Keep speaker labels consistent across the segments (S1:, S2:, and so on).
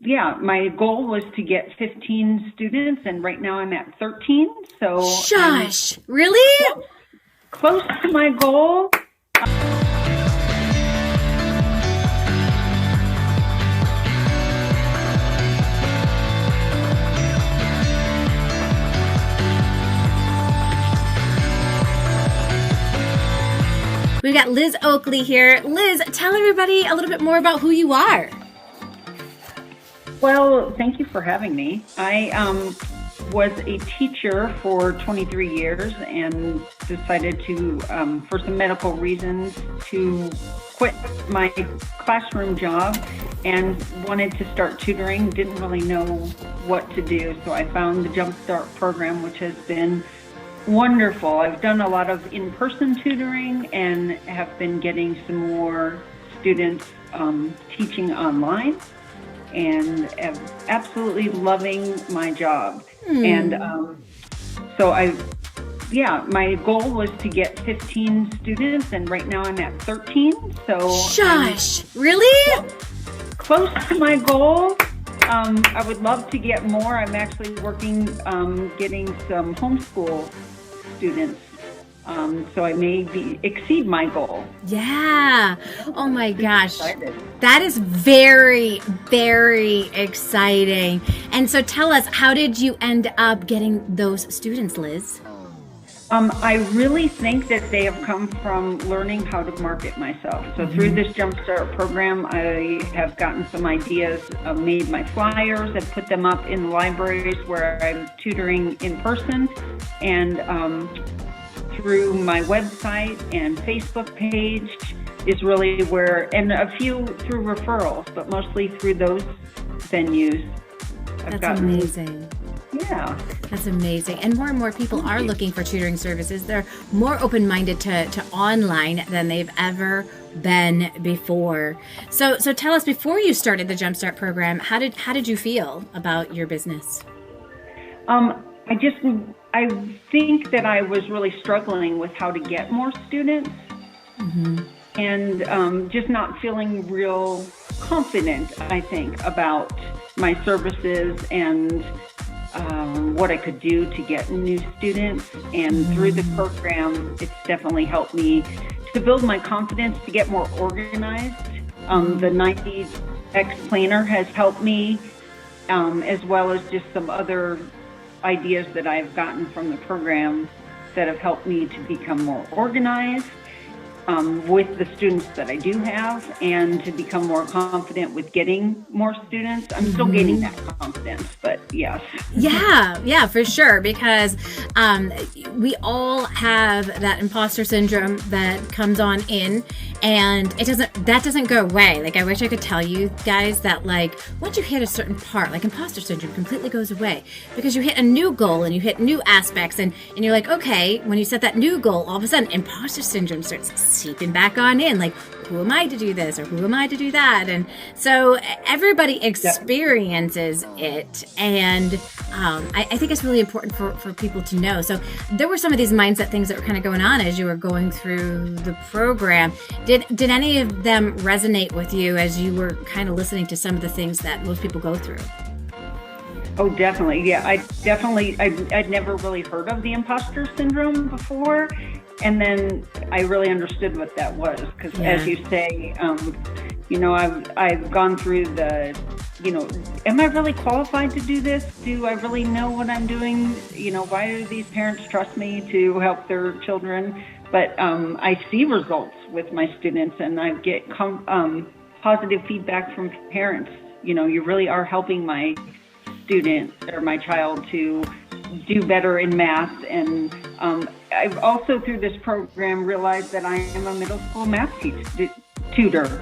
S1: yeah, my goal was to get 15 students, and right now I'm at 13. So
S2: Shush, really?
S1: Close to my goal.
S2: We've got Liz Oakley here. Liz, tell everybody a little bit more about who you are.
S1: Well, thank you for having me. I was a teacher for 23 years and decided to, for some medical reasons, to quit my classroom job and wanted to start tutoring. Didn't really know what to do, so I found the Jumpstart program, which has been wonderful. I've done a lot of in-person tutoring and have been getting some more students teaching online, and am absolutely loving my job. And so my goal was to get 15 students, and right now I'm at 13. So
S2: Shush, really?
S1: Close to my goal. I would love to get more. I'm actually working, getting some homeschool students. So I may exceed my goal.
S2: Yeah. Oh my gosh. That is very, very exciting. And so tell us, how did you end up getting those students, Liz?
S1: I really think that they have come from learning how to market myself. So through this Jumpstart program, I have gotten some ideas, made my flyers, and put them up in libraries where I'm tutoring in person, and through my website and Facebook page is really where, and a few through referrals, but mostly through those venues.
S2: That's amazing.
S1: Yeah.
S2: That's amazing. And more people are looking for tutoring services. They're more open-minded to online than they've ever been before. So tell us, before you started the Jumpstart program, how did you feel about your business?
S1: I think that I was really struggling with how to get more students, and just not feeling real confident, I think, about my services and what I could do to get new students. And through the program, it's definitely helped me to build my confidence to get more organized. The 90X planner has helped me, as well as just some other ideas that I've gotten from the program that have helped me to become more organized with the students that I do have, and to become more confident with getting more students. I'm still gaining that confidence, but yes.
S2: Yeah, for sure, because we all have that imposter syndrome that comes on in, and that doesn't go away. Like, I wish I could tell you guys that, like, once you hit a certain part, like, imposter syndrome completely goes away, because you hit a new goal and you hit new aspects, and you're like, okay, when you set that new goal, all of a sudden imposter syndrome starts seeping back on in, like, who am I to do this, or who am I to do that? And so everybody experiences it, and I think it's really important for people to know. So there were some of these mindset things that were kind of going on as you were going through the program. Did any of them resonate with you as you were kind of listening to some of the things that most people go through?
S1: Oh, definitely. Yeah, I'd never really heard of the imposter syndrome before. And then I really understood what that was, because as you say, I've gone through the, am I really qualified to do this? Do I really know what I'm doing? Why do these parents trust me to help their children? But I see results with my students, and I get positive feedback from parents. You really are helping my student or my child to do better in math. And I've also, through this program, realized that I am a middle school math tutor.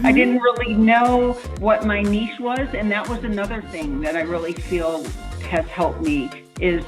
S1: I didn't really know what my niche was, and that was another thing that I really feel has helped me is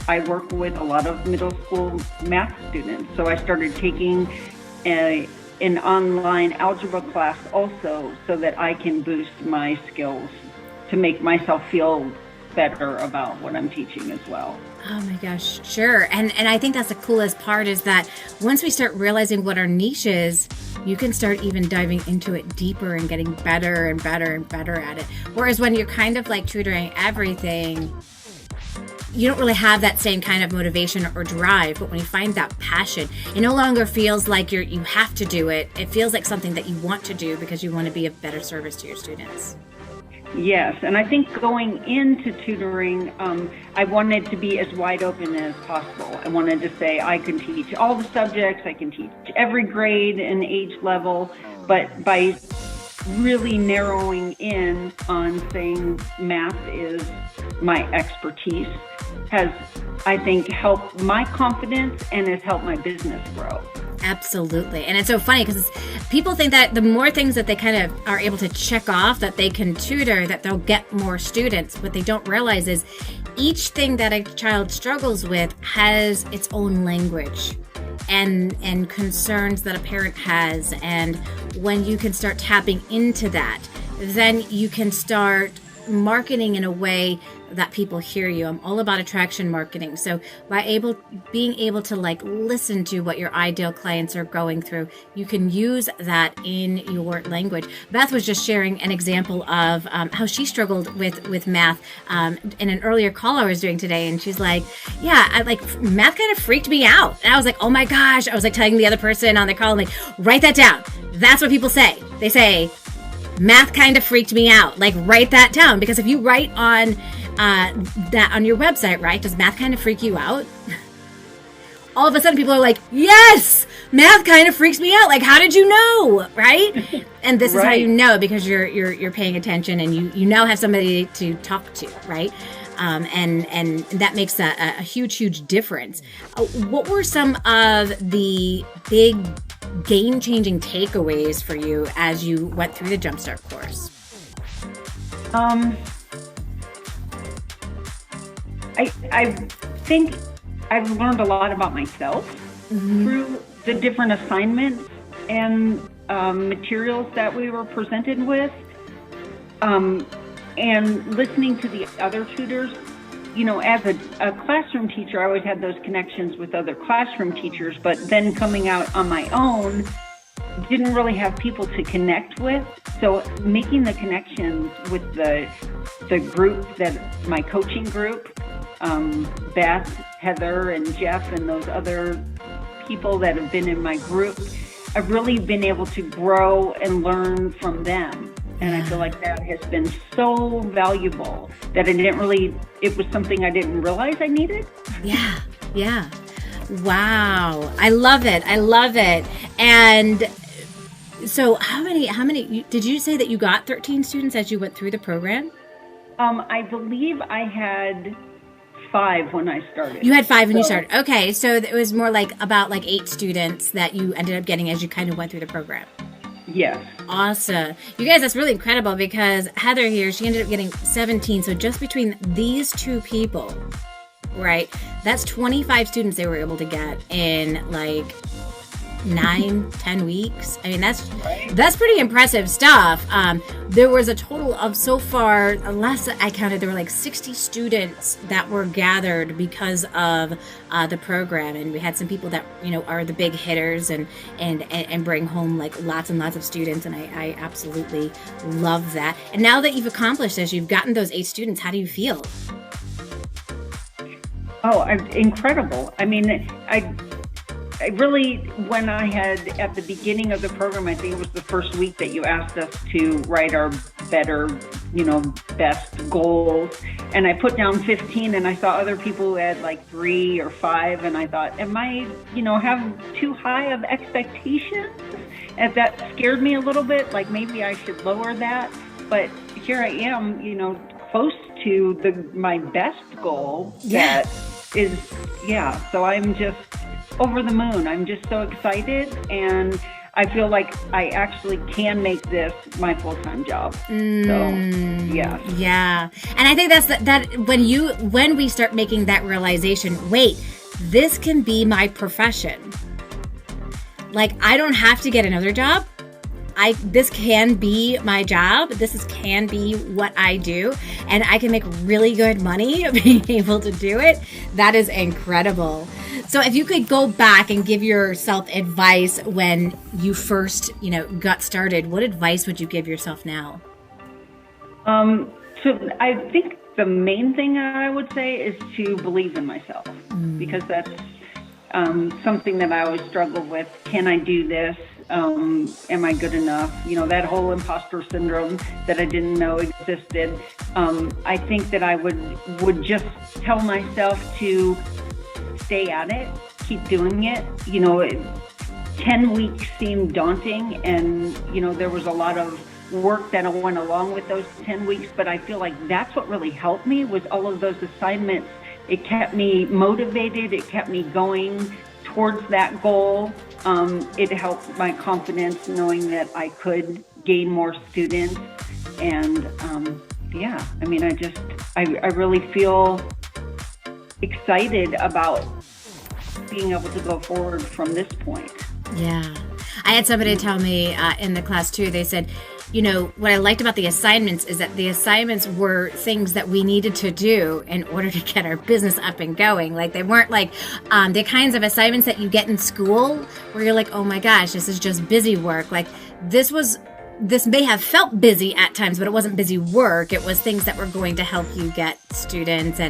S1: I work with a lot of middle school math students. So I started taking an online algebra class also, so that I can boost my skills to make myself feel better about what I'm teaching as well.
S2: Oh my gosh, sure. And I think that's the coolest part, is that once we start realizing what our niche is, you can start even diving into it deeper and getting better and better and better at it. Whereas when you're kind of like tutoring everything, you don't really have that same kind of motivation or drive. But when you find that passion, it no longer feels like you have to do it. It feels like something that you want to do because you want to be of better service to your students.
S1: Yes, and I think going into tutoring, I wanted to be as wide open as possible. I wanted to say I can teach all the subjects, I can teach every grade and age level, but by really narrowing in on saying math is my expertise has, I think, helped my confidence and has helped my business grow.
S2: Absolutely. And it's so funny because people think that the more things that they kind of are able to check off that they can tutor, that they'll get more students. What they don't realize is each thing that a child struggles with has its own language and concerns that a parent has. And when you can start tapping into that, then you can start marketing in a way that people hear you. I'm all about attraction marketing. So by being able to like listen to what your ideal clients are going through, you can use that in your language. Beth was just sharing an example of how she struggled with math in an earlier call I was doing today. And she's like, yeah, math kind of freaked me out. And I was like, oh my gosh. I was like telling the other person on the call, I'm like, write that down. That's what people say. They say, math kind of freaked me out. Like, write that down. Because if you write on that on your website, right? Does math kind of freak you out? All of a sudden people are like, yes, math kind of freaks me out. Like, how did you know? Right? And this is how you know, because you're paying attention and you now have somebody to talk to, right? And that makes a huge difference. What were some of the big game-changing takeaways for you as you went through the Jumpstart course?
S1: I think I've learned a lot about myself through the different assignments and materials that we were presented with, and listening to the other tutors. You know, as a classroom teacher, I always had those connections with other classroom teachers, but then coming out on my own, didn't really have people to connect with. So making the connections with the group, my coaching group, Beth, Heather, and Jeff, and those other people that have been in my group, I've really been able to grow and learn from them. And I feel like that has been so valuable that it was something I didn't realize I needed. Yeah. Wow. I love it. And so how many, did you say that you got 13 students as you went through the program? I believe I had 5 when I started.
S2: You had 5 when you started. Okay. So it was more like about 8 students that you ended up getting as you kind of went through the program.
S1: Yes.
S2: Awesome. You guys, that's really incredible because Heather here, she ended up getting 17. So just between these 2 people, right, that's 25 students they were able to get in 9-10 weeks. I mean, that's pretty impressive stuff. There was a total of, so far, last I counted, there were 60 students that were gathered because of the program, and we had some people that are the big hitters and bring home lots and lots of students, and I absolutely love that. And now that you've accomplished this, you've gotten those 8 students, how do you feel?
S1: Oh, incredible. I mean, I really, when I had, at the beginning of the program, I think it was the first week that you asked us to write our best goals. And I put down 15, and I saw other people who had 3 or 5. And I thought, am I, have too high of expectations? And that scared me a little bit. Maybe I should lower that. But here I am, close to my best goal.
S2: Yeah.
S1: That is, so I'm just over the moon. I'm just so excited, and I feel like I actually can make this my full-time job. So, yeah.
S2: And I think that's that when we start making that realization, wait, this can be my profession. I don't have to get another job. this can be my job. Can be what I do, and I can make really good money being able to do it. That is incredible. So if you could go back and give yourself advice when you first, got started, what advice would you give yourself now?
S1: So I think the main thing I would say is to believe in myself, because that's something that I always struggled with. Can I do this? Am I good enough? That whole imposter syndrome that I didn't know existed. I think that I would just tell myself to stay at it, keep doing it. 10 weeks seemed daunting, and, there was a lot of work that went along with those 10 weeks, but I feel like that's what really helped me was all of those assignments. It kept me motivated. It kept me going towards that goal. It helped my confidence knowing that I could gain more students. And I really feel excited about being able to go forward from this point.
S2: Yeah. I had somebody tell me in the class too, they said, what I liked about the assignments is that the assignments were things that we needed to do in order to get our business up and going. Like they weren't like the kinds of assignments that you get in school where you're like, oh my gosh, this is just busy work. Like this may have felt busy at times, but it wasn't busy work. It was things that were going to help you get students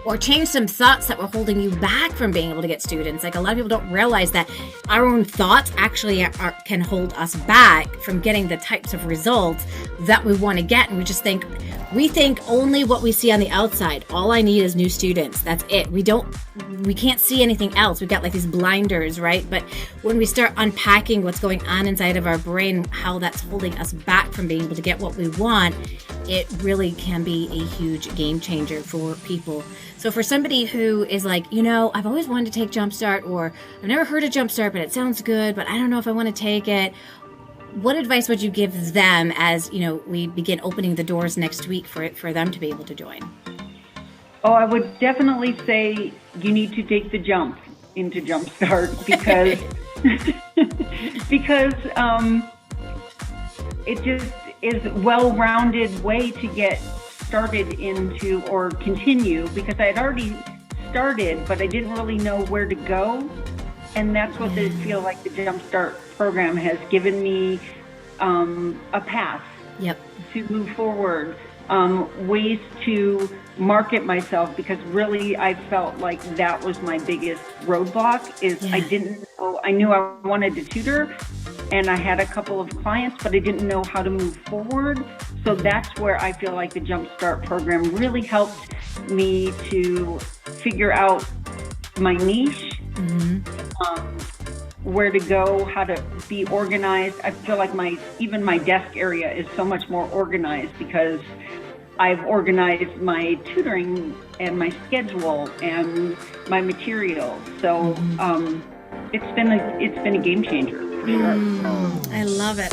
S2: or change some thoughts that were holding you back from being able to get students. Like a lot of people don't realize that our own thoughts actually can hold us back from getting the types of results that we want to get. And we think only what we see on the outside. All I need is new students. That's it. We can't see anything else. We've got like these blinders, right? But when we start unpacking what's going on inside of our brain, how that's holding us back from being able to get what we want, it really can be a huge game changer for people. So for somebody who is like, I've always wanted to take Jumpstart, or I've never heard of Jumpstart, but it sounds good, but I don't know if I want to take it. What advice would you give them as, we begin opening the doors next week for them to be able to join?
S1: Oh, I would definitely say you need to take the jump into Jumpstart because it just is a well-rounded way to get started into or continue, because I had already started, but I didn't really know where to go. And that's what I feel like the Jumpstart program has given me, a path to move forward, ways to market myself, because really I felt like that was my biggest roadblock is I didn't know. I knew I wanted to tutor and I had a couple of clients, but I didn't know how to move forward. So that's where I feel like the Jumpstart program really helped me to figure out my niche, where to go, how to be organized. I feel like even my desk area is so much more organized because I've organized my tutoring and my schedule and my materials. So it's been a game changer for sure.
S2: I love it.